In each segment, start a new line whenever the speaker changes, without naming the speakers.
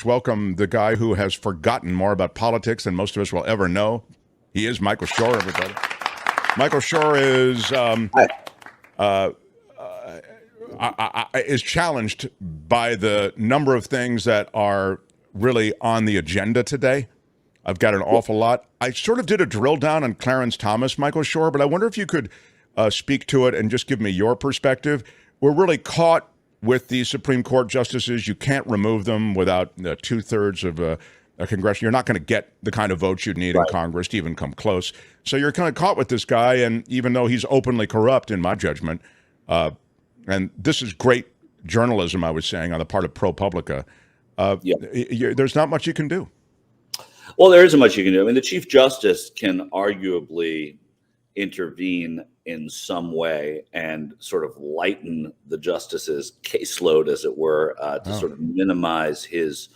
Welcome the guy who has forgotten more about politics than most of us will ever know. He is Michael Shure, everybody. Michael Shure is challenged by the number of things that are really on the agenda today. I've got an awful lot. I sort of did a drill down on Clarence Thomas, Michael Shure, but I wonder if you could speak to it and just give me your perspective. We're really caught with these Supreme Court justices. You can't remove them without two-thirds of a congressional. You're not going to get the kind of votes you'd need in Congress to even come close. So you're kind of caught with this guy, and even though he's openly corrupt, in my judgment, and this is great journalism, I was saying, on the part of ProPublica, there's not much you can do.
Well, there isn't much you can do. I mean, the Chief Justice can arguably intervene in some way and sort of lighten the justice's caseload, as it were, to sort of minimize his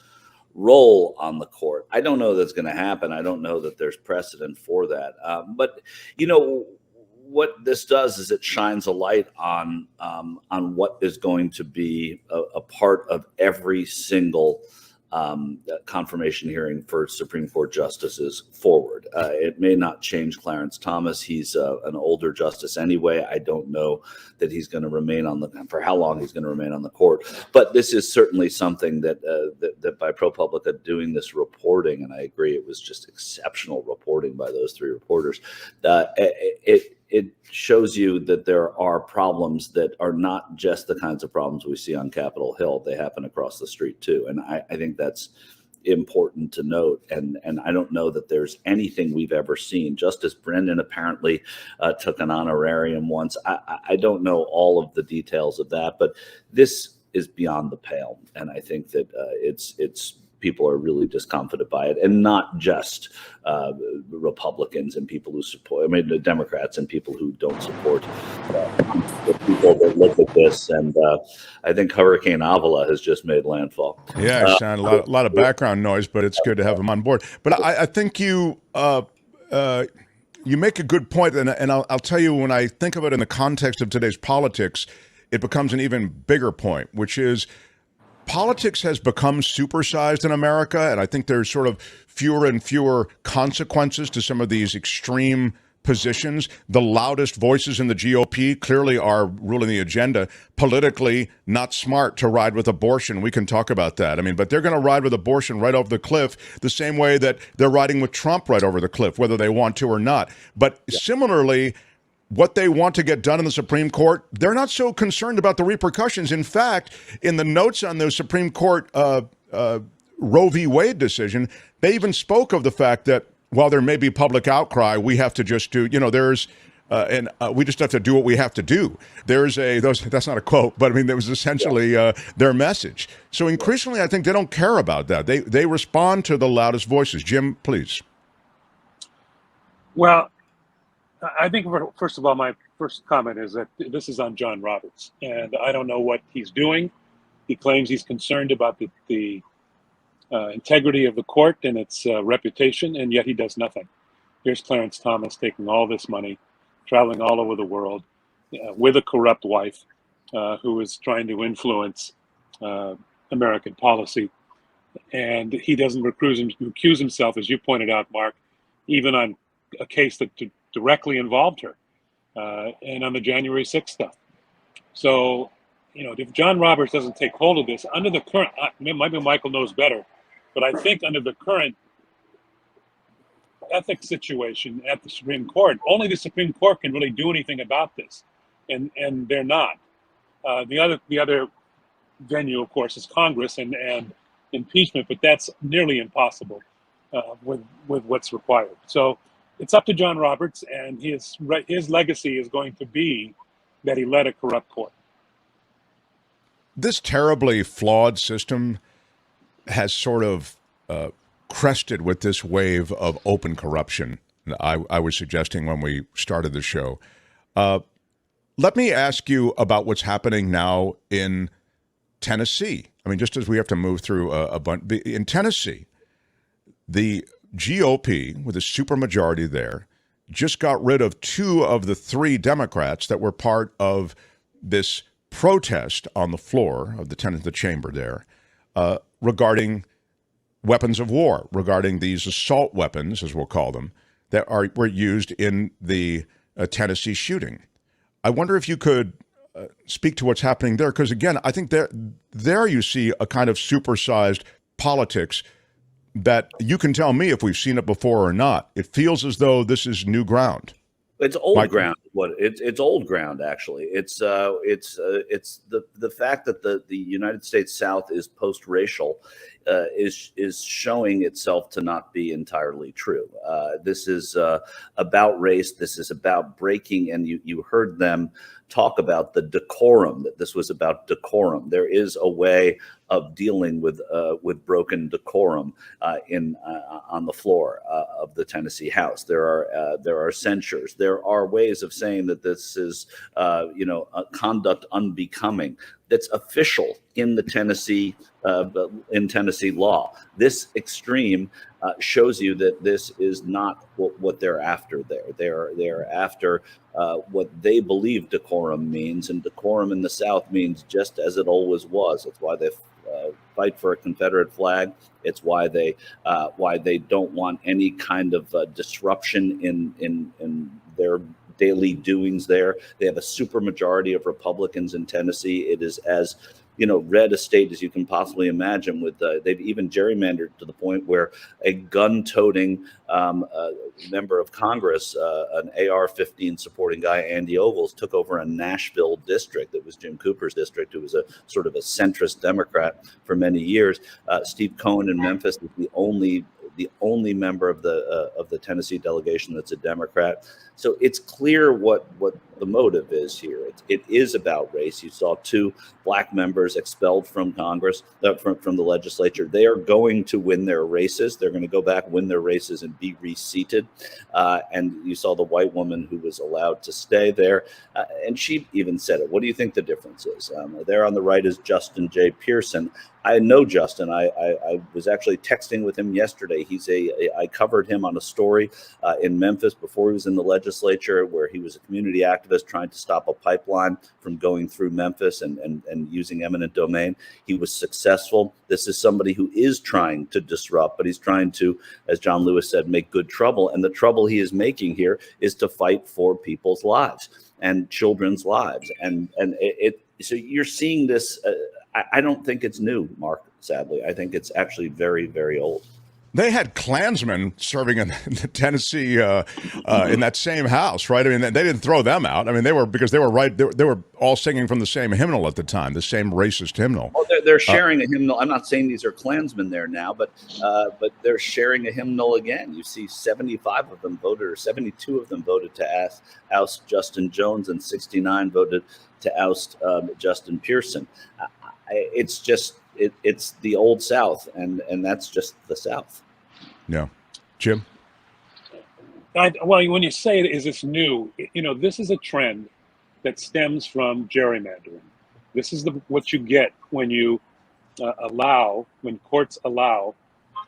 role on the court. I don't know that's going to happen. I don't know that there's precedent for that. But, you know, what this does is it shines a light on what is going to be a part of every single confirmation hearing for Supreme Court justices forward. It may not change Clarence Thomas. He's an older justice anyway. I don't know that he's going to remain for how long he's going to remain on the court. But this is certainly something that by ProPublica doing this reporting, and I agree, it was just exceptional reporting by those three reporters. It shows you that there are problems that are not just the kinds of problems we see on Capitol Hill. They happen across the street too. And I think that's important to note. And I don't know that there's anything we've ever seen. Justice Brennan apparently took an honorarium once. I don't know all of the details of that, but this is beyond the pale. And I think that it's people are really discomfited by it, and not just Republicans and people who support, the Democrats and people who don't support the people that look at this. And I think Hurricane Avila has just made landfall.
Yeah, Sean, a lot of background noise, but it's good to have him on board. But I think you make a good point, and I'll tell you, when I think of it in the context of today's politics, it becomes an even bigger point, which is politics has become supersized in America, and I think there's sort of fewer and fewer consequences to some of these extreme positions. The loudest voices in the GOP clearly are ruling the agenda. Politically, not smart to ride with abortion. We can talk about that. But they're going to ride with abortion right over the cliff the same way that they're riding with Trump right over the cliff, whether they want to or not. But similarly, what they want to get done in the Supreme Court, they're not so concerned about the repercussions. In fact, in the notes on the Supreme Court Roe v. Wade decision, they even spoke of the fact that while there may be public outcry, we have to just do, we just have to do what we have to do. That's not a quote, but that was essentially their message. So increasingly, I think they don't care about that. They respond to the loudest voices. Jim, please.
Well, I think, first of all, my first comment is that this is on John Roberts, and I don't know what he's doing. He claims he's concerned about the integrity of the court and its reputation, and yet he does nothing. Here's Clarence Thomas taking all this money, traveling all over the world with a corrupt wife who is trying to influence American policy. And he doesn't recuse himself, as you pointed out, Mark, even on a case that directly involved her, and on the January 6th stuff. So, if John Roberts doesn't take hold of this, under the current, maybe Michael knows better, but I think under the current ethics situation at the Supreme Court, only the Supreme Court can really do anything about this, and they're not. The other venue, of course, is Congress and impeachment, but that's nearly impossible with what's required. So it's up to John Roberts, and his legacy is going to be that he led a corrupt court.
This terribly flawed system has sort of crested with this wave of open corruption I was suggesting when we started the show. Let me ask you about what's happening now in Tennessee. Just as we have to move through a bunch. In Tennessee, the GOP, with a supermajority there, just got rid of 2 of the 3 Democrats that were part of this protest on the floor of the chamber there regarding weapons of war, regarding these assault weapons, as we'll call them, that were used in the Tennessee shooting. I wonder if you could speak to what's happening there, because again, I think there you see a kind of supersized politics that you can tell me if we've seen it before or not. It feels as though this is new ground.
It's old ground. It's old ground, actually. It's the fact that the United States South is post-racial is showing itself to not be entirely true. This is about race. This is about breaking, and you heard them talk about the decorum, that this was about decorum. There is a way of dealing with broken decorum on the floor of the Tennessee House. There are censures. There are ways of saying that this is conduct unbecoming. That's official in the Tennessee law. This extreme shows you that this is not what they're after. They're after what they believe decorum means, and decorum in the South means just as it always was. It's why they fight for a Confederate flag. It's why they don't want any kind of disruption in their daily doings there. They have a supermajority of Republicans in Tennessee. It is as red a state as you can possibly imagine. With they've even gerrymandered to the point where a gun-toting member of Congress, an AR-15 supporting guy, Andy Ogles, took over a Nashville district that was Jim Cooper's district, who was a sort of a centrist Democrat for many years. Steve Cohen in Memphis is the only member of the Tennessee delegation that's a Democrat. So it's clear what the motive is here. It is about race. You saw 2 black members expelled from Congress, from the legislature. They are going to win their races. They're going to go back, win their races, and be reseated. And you saw the white woman who was allowed to stay there. And she even said it. What do you think the difference is? There on the right is Justin J. Pearson. I know Justin. I was actually texting with him yesterday. I covered him on a story in Memphis before he was in the legislature, where he was a community activist trying to stop a pipeline from going through Memphis and using eminent domain. He was successful. This is somebody who is trying to disrupt, but he's trying to, as John Lewis said, make good trouble. And the trouble he is making here is to fight for people's lives and children's lives. So you're seeing this. I don't think it's new, Mark, sadly. I think it's actually very, very old.
They had Klansmen serving in Tennessee in that same house, right? I mean, they didn't throw them out. I mean, they were all singing from the same hymnal at the time, the same racist hymnal.
Oh, they're sharing a hymnal. I'm not saying these are Klansmen there now, but they're sharing a hymnal again. You see 75 of them voted, or 72 of them voted to oust Justin Jones, and 69 voted to oust Justin Pearson. It's just it's the old South, and that's just the South.
Yeah, Jim.
Well, when you say it, is this new? This is a trend that stems from gerrymandering. This is what you get when you when courts allow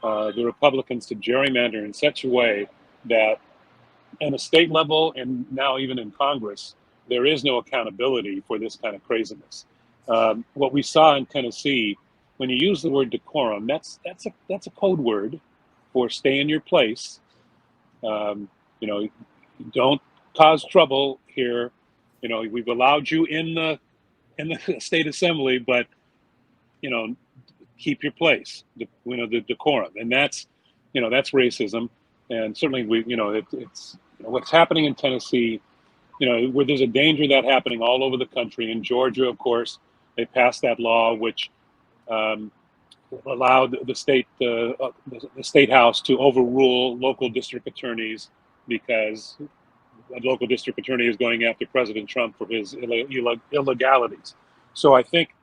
the Republicans to gerrymander in such a way that, at a state level and now even in Congress, there is no accountability for this kind of craziness. What we saw in Tennessee, when you use the word decorum, that's a code word for stay in your place. Don't cause trouble here. We've allowed you in the state assembly, but keep your place. The decorum, and that's racism. And certainly it's what's happening in Tennessee. Where there's a danger of that happening all over the country. In Georgia, of course, they passed that law which allowed the state house to overrule local district attorneys, because a local district attorney is going after President Trump for his illegalities. So I think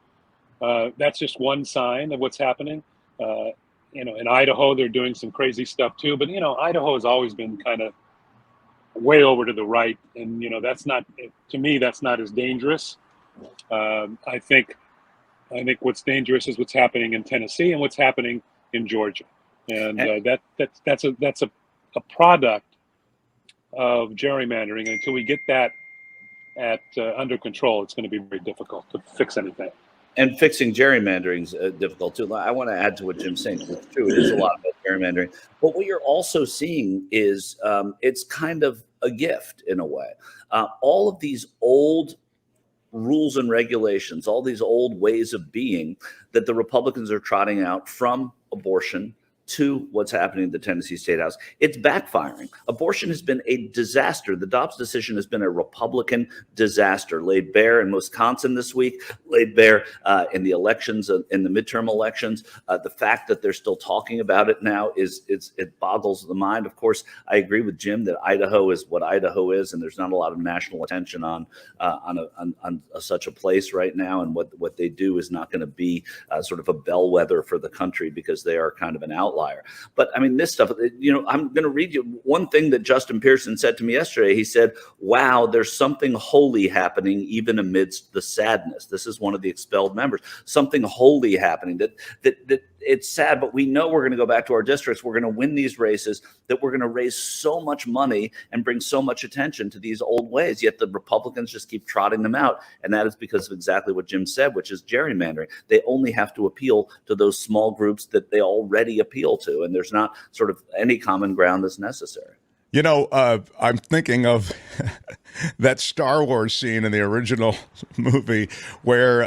that's just one sign of what's happening. In Idaho, they're doing some crazy stuff too. But Idaho has always been kind of way over to the right, and that's not, to me, that's not as dangerous. I think what's dangerous is what's happening in Tennessee and what's happening in Georgia, and that's a product of gerrymandering. And until we get that under control, it's going to be very difficult to fix anything.
And fixing gerrymandering is difficult too. I want to add to what Jim's saying. It's true; it is a lot about gerrymandering. But what you're also seeing is it's kind of a gift in a way. All of these old rules and regulations, all these old ways of being that the Republicans are trotting out, from abortion to what's happening in the Tennessee State House, it's backfiring. Abortion has been a disaster. The Dobbs decision has been a Republican disaster, laid bare in Wisconsin this week, laid bare in the elections, in the midterm elections. The fact that they're still talking about it now it boggles the mind. Of course, I agree with Jim that Idaho is what Idaho is, and there's not a lot of national attention on such a place right now. And what they do is not going to be sort of a bellwether for the country, because they are kind of an outlier. But I mean, this stuff, I'm going to read you one thing that Justin Pearson said to me yesterday. He said, "Wow, there's something holy happening even amidst the sadness." This is one of the expelled members. Something holy happening, that it's sad, but we know we're going to go back to our districts. We're going to win these races, that we're going to raise so much money and bring so much attention to these old ways. Yet the Republicans just keep trotting them out. And that is because of exactly what Jim said, which is gerrymandering. They only have to appeal to those small groups that they already appeal to. And there's not sort of any common ground that's necessary.
I'm thinking of that Star Wars scene in the original movie where,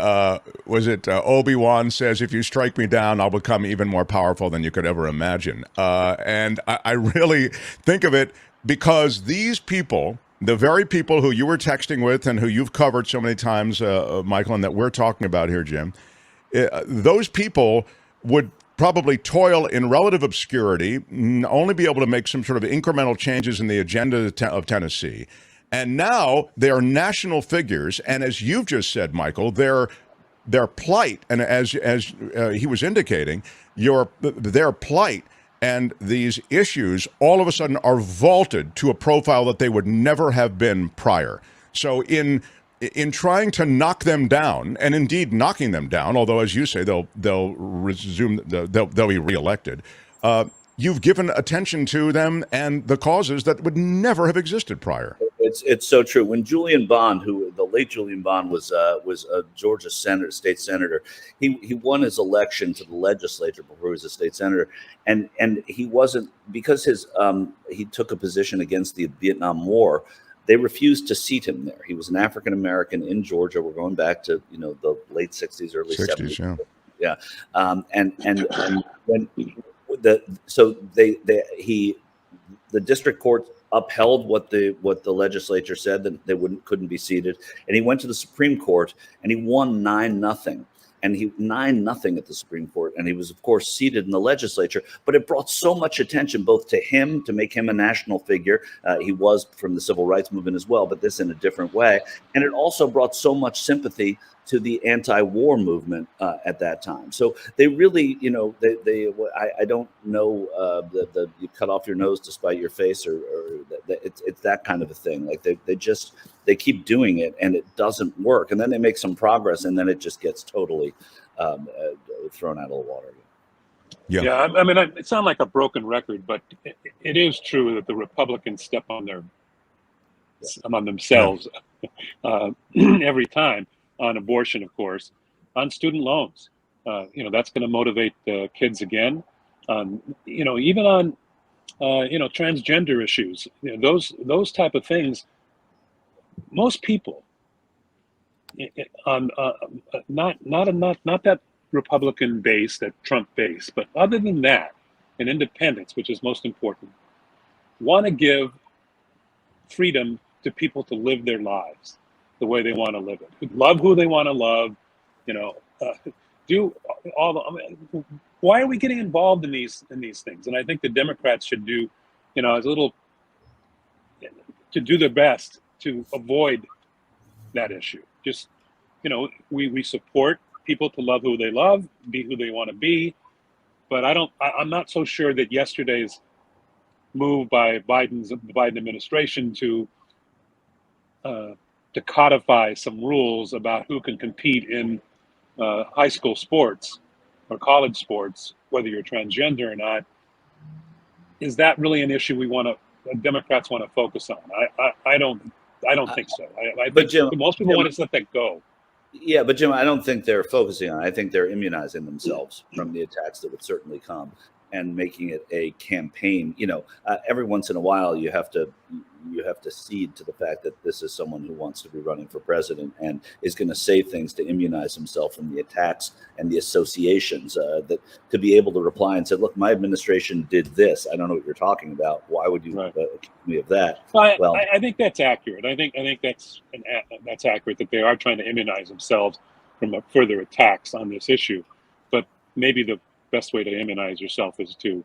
Obi-Wan says, "If you strike me down, I'll become even more powerful than you could ever imagine." And I really think of it because these people, the very people who you were texting with and who you've covered so many times, Michael, and that we're talking about here, Jim, those people would probably toil in relative obscurity, only be able to make some sort of incremental changes in the agenda of Tennessee. And now they are national figures. And as you've just said, Michael, their plight, and as he was indicating, their plight and these issues all of a sudden are vaulted to a profile that they would never have been prior. So in trying to knock them down, and indeed knocking them down, although as you say they'll be reelected, you've given attention to them and the causes that would never have existed prior.
It's so true. When Julian Bond, the late Julian Bond was a Georgia state senator, he won his election to the legislature before he was a state senator, and he wasn't, because he took a position against the Vietnam War. They refused to seat him there. He was an African American in Georgia. We're going back to the late 60s, early 70s. Yeah. And when the district court upheld what the legislature said, that they couldn't be seated, and he went to the Supreme Court and he won 9-0. And he 9-0 at the Supreme Court, and he was, of course, seated in the legislature. But it brought so much attention, both to him, to make him a national figure. He was from the civil rights movement as well, but this in a different way. And it also brought so much sympathy to the anti-war movement at that time. So they really, I don't know, you cut off your nose to spite your face, or it's that kind of a thing. Like they keep doing it and it doesn't work, and then they make some progress, and then it just gets totally thrown out of the water.
Yeah. I mean, it sounds like a broken record, but it is true that the Republicans step on themselves every time. On abortion, of course, on student loans. That's going to motivate kids again. Even on transgender issues. Those type of things. Most people, on not that Republican base, that Trump base, but other than that, and independents, which is most important, want to give freedom to people to live their lives the way they want to live it. Love who they want to love, do all the. Why are we getting involved in these things? And I think the Democrats should do, as a little, to do their best to avoid that issue. Just, we support people to love who they love, be who they want to be, but I'm not so sure that yesterday's move by the Biden administration to codify some rules about who can compete in high school sports or college sports, whether you're transgender or not, is that really an issue Democrats want to focus on? I don't think so. I think
Jim,
most people want to let that go.
Yeah, but Jim, I don't think they're focusing on it. I think they're immunizing themselves from the attacks that would certainly come and making it a campaign. Every once in a while you have to cede to the fact that this is someone who wants to be running for president and is going to say things to immunize himself from the attacks and the associations, that to be able to reply and say, look, my administration did this. I don't know what you're talking about. Why would you accuse me of that?
Well, I think that's accurate. I think that's accurate that they are trying to immunize themselves from further attacks on this issue. But maybe the best way to immunize yourself is to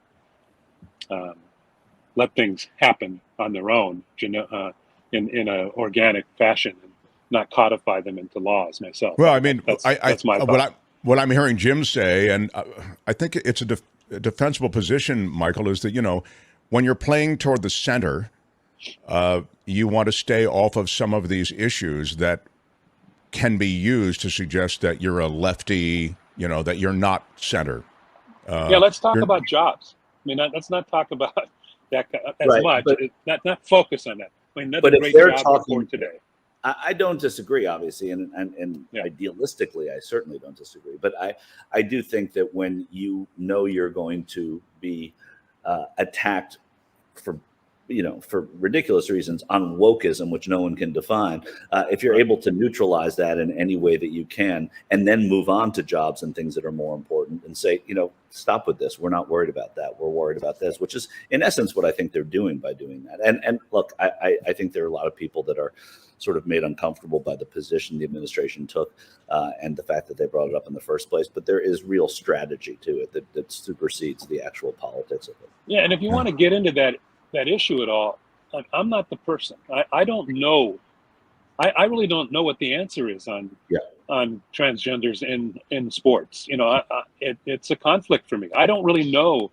let things happen on their own, in an organic fashion, and not codify them into laws myself.
Well, I mean,
that's my thought.
What I'm hearing Jim say, and I think it's a defensible position, Michael, is that, when you're playing toward the center, you want to stay off of some of these issues that can be used to suggest that you're a lefty, that you're not center.
Let's talk about jobs. I mean, let's not talk about that as much. But not focus on that. I mean, that's a great job report today.
I don't disagree, obviously, and idealistically, I certainly don't disagree. But I do think that when you're going to be attacked for ridiculous reasons on wokeism, which no one can define, if you're able to neutralize that in any way that you can, and then move on to jobs and things that are more important and say, stop with this. We're not worried about that. We're worried about this, which is in essence what I think they're doing by doing that. And look, I think there are a lot of people that are sort of made uncomfortable by the position the administration took and the fact that they brought it up in the first place. But there is real strategy to it that supersedes the actual politics of it.
Yeah, and if you want to get into that issue at all, I'm not the person. I don't know. I really don't know what the answer is on transgenders in sports. It's a conflict for me. I don't really know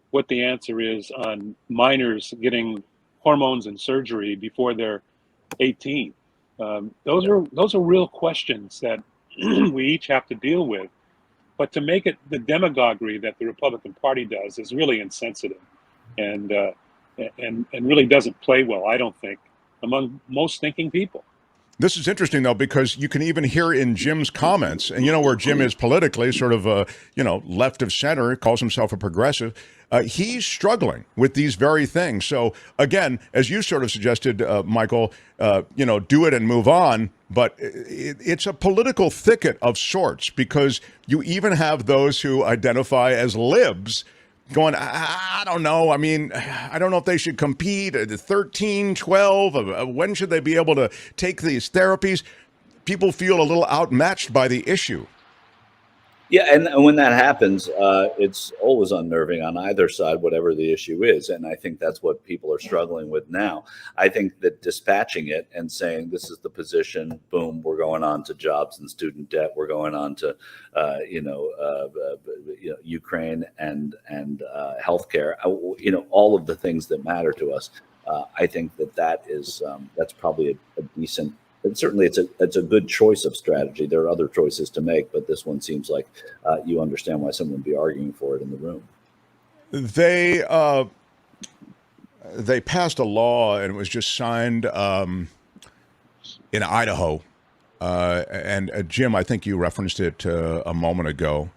what the answer is on minors getting hormones and surgery before they're 18. Those are real questions that we each have to deal with. But to make it the demagoguery that the Republican Party does is really insensitive, and really doesn't play well, I don't think, among most thinking people.
This is interesting, though, because you can even hear in Jim's comments, and where Jim is politically, sort of, left of center, calls himself a progressive. He's struggling with these very things. So, again, as you sort of suggested, Michael, do it and move on. But it's a political thicket of sorts, because you even have those who identify as libs going, I don't know. I mean, I don't know if they should compete at 13, 12. When should they be able to take these therapies? People feel a little outmatched by the issue.
Yeah, and when that happens, it's always unnerving on either side, whatever the issue is. And I think that's what people are struggling with now. I think that dispatching it and saying this is the position, boom, we're going on to jobs and student debt, we're going on to Ukraine and healthcare, all of the things that matter to us. I think that's probably a decent. And certainly, it's a good choice of strategy. There are other choices to make, but this one seems like you understand why someone would be arguing for it in the room.
They passed a law, and it was just signed in Idaho. And Jim, I think you referenced it a moment ago,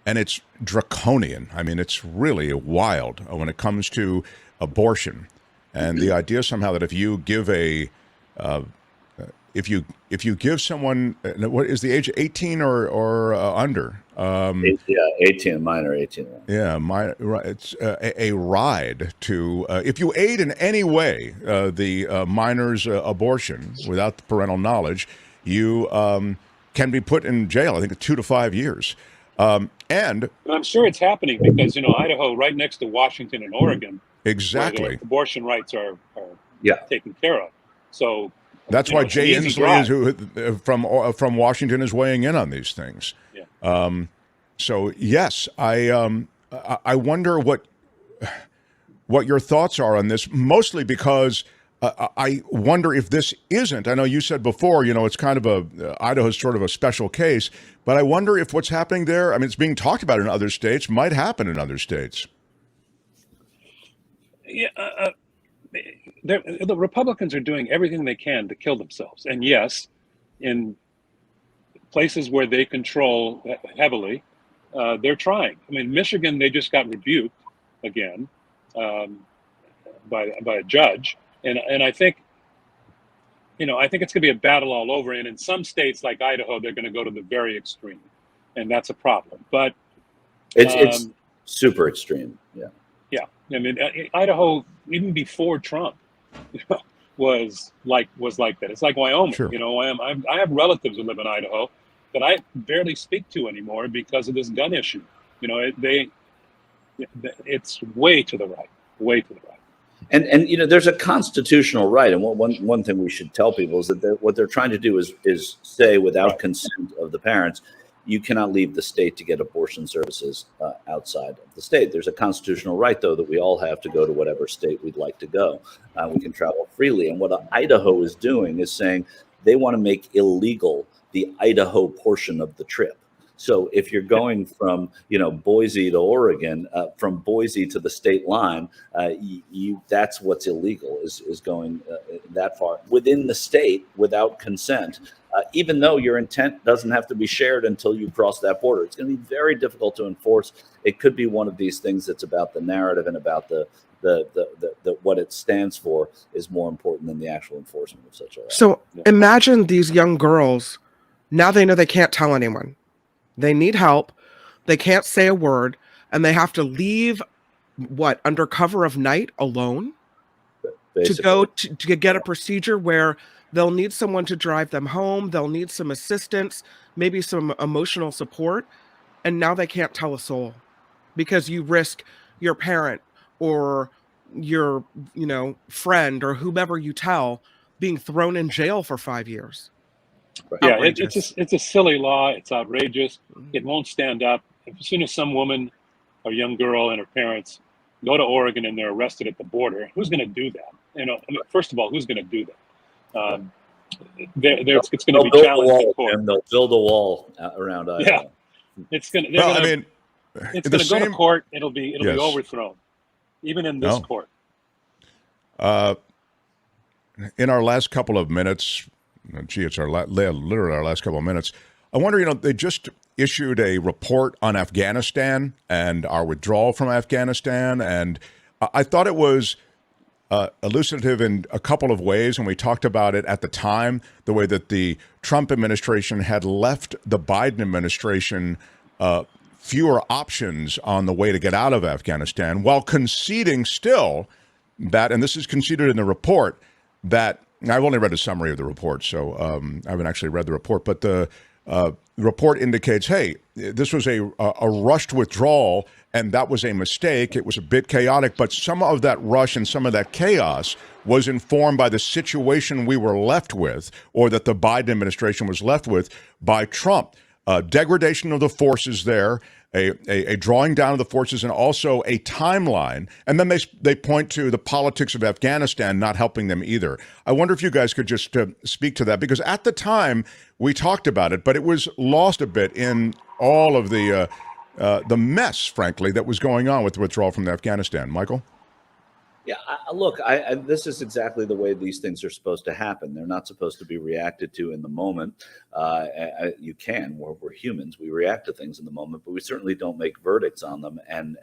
and it's draconian. I mean, it's really wild when it comes to abortion, and the idea somehow that if you give if you give someone, what is the age, 18 or under?
18, minor 18.
Yeah, it's a ride to, if you aid in any way the minor's abortion without the parental knowledge, you can be put in jail, I think 2 to 5 years. And
I'm sure it's happening because, Idaho, right next to Washington and Oregon.
Exactly.
Abortion rights are taken care of. So
that's why Jay Inslee from Washington is weighing in on these things. Yeah. So yes, I wonder what your thoughts are on this. Mostly because I wonder if this isn't. I know you said before, it's kind of Idaho's sort of a special case, but I wonder if what's happening there. I mean, it's being talked about in other states. Might happen in other states.
Yeah. The Republicans are doing everything they can to kill themselves. And yes, to places where they control heavily, they're trying. I mean, Michigan, they just got rebuked again by a judge, and I think, I think it's going to be a battle all over. And in some states like Idaho, they're going to go to the very extreme, and that's a problem. But
it's super extreme. Yeah.
Yeah. I mean, Idaho, even before Trump, was like that. It's like Wyoming.
Sure.
I have relatives who live in Idaho that I barely speak to anymore because of this gun issue. It's way to the right, way to the right.
And there's a constitutional right, and one thing we should tell people is that what they're trying to do is say, without consent of the parents, you cannot leave the state to get abortion services outside of the state. There's a constitutional right, though, that we all have to go to whatever state we'd like to go. We can travel freely. And what Idaho is doing is saying they want to make illegal the Idaho portion of the trip. So if you're going from Boise to Oregon, from Boise to the state line, that's what's illegal, is going that far within the state without consent. Even though your intent doesn't have to be shared until you cross that border. It's going to be very difficult to enforce. It could be one of these things that's about the narrative and about the what it stands for is more important than the actual enforcement of such a right.
So imagine these young girls, now they know they can't tell anyone. They need help. They can't say a word, and they have to leave under cover of night alone to go to get a procedure where they'll need someone to drive them home. They'll need some assistance, maybe some emotional support. And now they can't tell a soul because you risk your parent or your, friend or whomever you tell being thrown in jail for 5 years.
Yeah, it's a silly law. It's outrageous. It won't stand up. As soon as some woman or young girl and her parents go to Oregon and they're arrested at the border, who's going to do that? First of all, who's going to do that? It's going to be challenged in court.
And they'll build a wall around Idaho.
Yeah, it's going to. It's going to go to court. It'll be overthrown, even in this court.
In our last couple of minutes. It's literally our last couple of minutes. I wonder, they just issued a report on Afghanistan and our withdrawal from Afghanistan. And I thought it was elucidative in a couple of ways. And we talked about it at the time, the way that the Trump administration had left the Biden administration fewer options on the way to get out of Afghanistan, while conceding still that, and this is conceded in the report, that I've only read a summary of the report, so I haven't actually read the report. But the report indicates, hey, this was a rushed withdrawal, and that was a mistake. It was a bit chaotic, but some of that rush and some of that chaos was informed by the situation we were left with, or that the Biden administration was left with by Trump. Degradation of the forces there, a drawing down of the forces, and also a timeline. And then they point to the politics of Afghanistan not helping them either. I wonder if you guys could just speak to that, because at the time we talked about it, but it was lost a bit in all of the mess, frankly, that was going on with the withdrawal from Afghanistan. Michael?
Yeah, look, this is exactly the way these things are supposed to happen. They're not supposed to be reacted to in the moment. We're humans. We react to things in the moment, but we certainly don't make verdicts on them and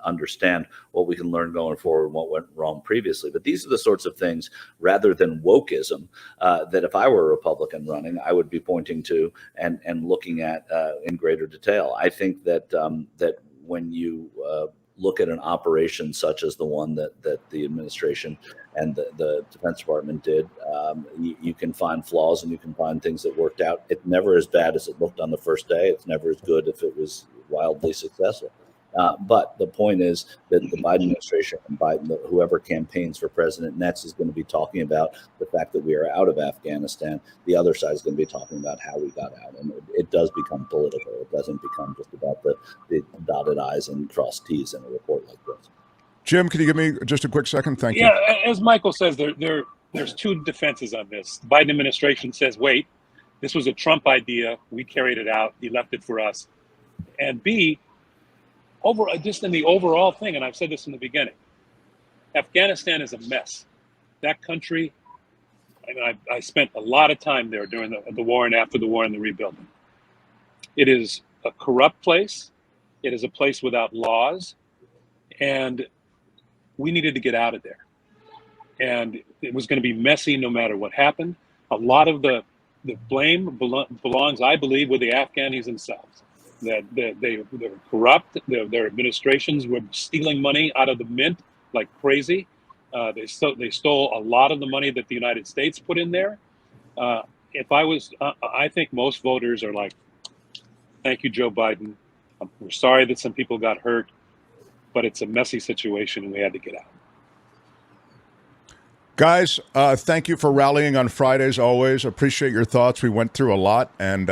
understand what we can learn going forward and what went wrong previously. But these are the sorts of things, rather than wokeism, that if I were a Republican running, I would be pointing to and looking at in greater detail. I think that when you look at an operation such as the one that the administration and the Defense Department did, you can find flaws and you can find things that worked out. It's never as bad as it looked on the first day. It's never as good if it was wildly successful. But the point is that the Biden administration and Biden, whoever campaigns for president next, is going to be talking about the fact that we are out of Afghanistan. The other side is going to be talking about how we got out. And it does become political. It doesn't become just about the dotted I's and crossed T's in a report like this.
Jim, can you give me just a quick second? Thank you.
Yeah, as Michael says, there's two defenses on this. The Biden administration says, wait, this was a Trump idea. We carried it out. He left it for us. And B, just in the overall thing, and I've said this in the beginning, Afghanistan is a mess. That country, and I spent a lot of time there during the war and after the war and the rebuilding. It is a corrupt place. It is a place without laws, and we needed to get out of there. And it was going to be messy no matter what happened. A lot of the blame belongs, I believe, with the Afghanis themselves. That they were corrupt. Their administrations were stealing money out of the mint like crazy. They stole a lot of the money that the United States put in there. I think most voters are like, thank you, Joe Biden. We're sorry that some people got hurt, but it's a messy situation and we had to get out.
Guys, thank you for rallying on Fridays always. Appreciate your thoughts. We went through a lot, and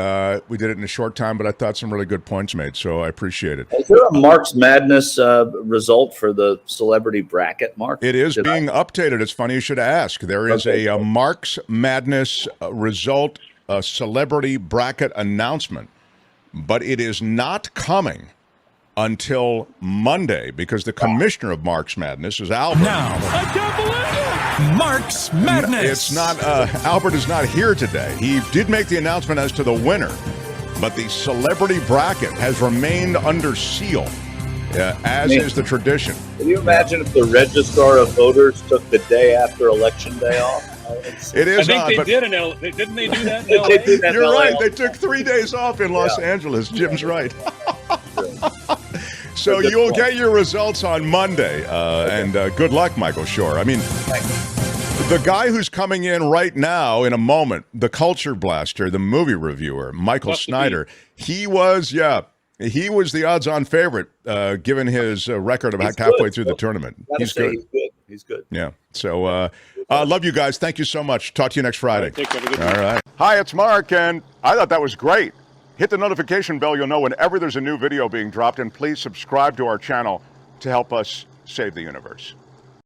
we did it in a short time, but I thought some really good points made, so I appreciate it.
Is there a Mark's Madness result for the celebrity bracket, Mark?
It is being updated. It's funny you should ask. There is a Mark's Madness result, a celebrity bracket announcement, but it is not coming until Monday because the commissioner of Mark's Madness is Albert.
Now, I can't believe it! Mark's Madness.
It's not, Albert is not here today. He did make the announcement as to the winner, but the celebrity bracket has remained under seal, as is the tradition.
Can you imagine if the registrar of voters took the day after Election Day off?
It is
I think
odd,
they did in LA. Didn't they do that in LA?
You're right. They took 3 days off in Los Angeles. Jim's right. So you'll get your results on Monday, and good luck, Michael Shure. I mean, the guy who's coming in right now in a moment, the culture blaster, the movie reviewer, Michael Snyder, he was the odds-on favorite, given his record of halfway through the tournament. He's good.
He's good.
Yeah. So love you guys. Thank you so much. Talk to you next Friday.
Take care.
All right. Hi, it's Mark, and I thought that was great. Hit the notification bell. You'll know whenever there's a new video being dropped, and please subscribe to our channel to help us save the universe.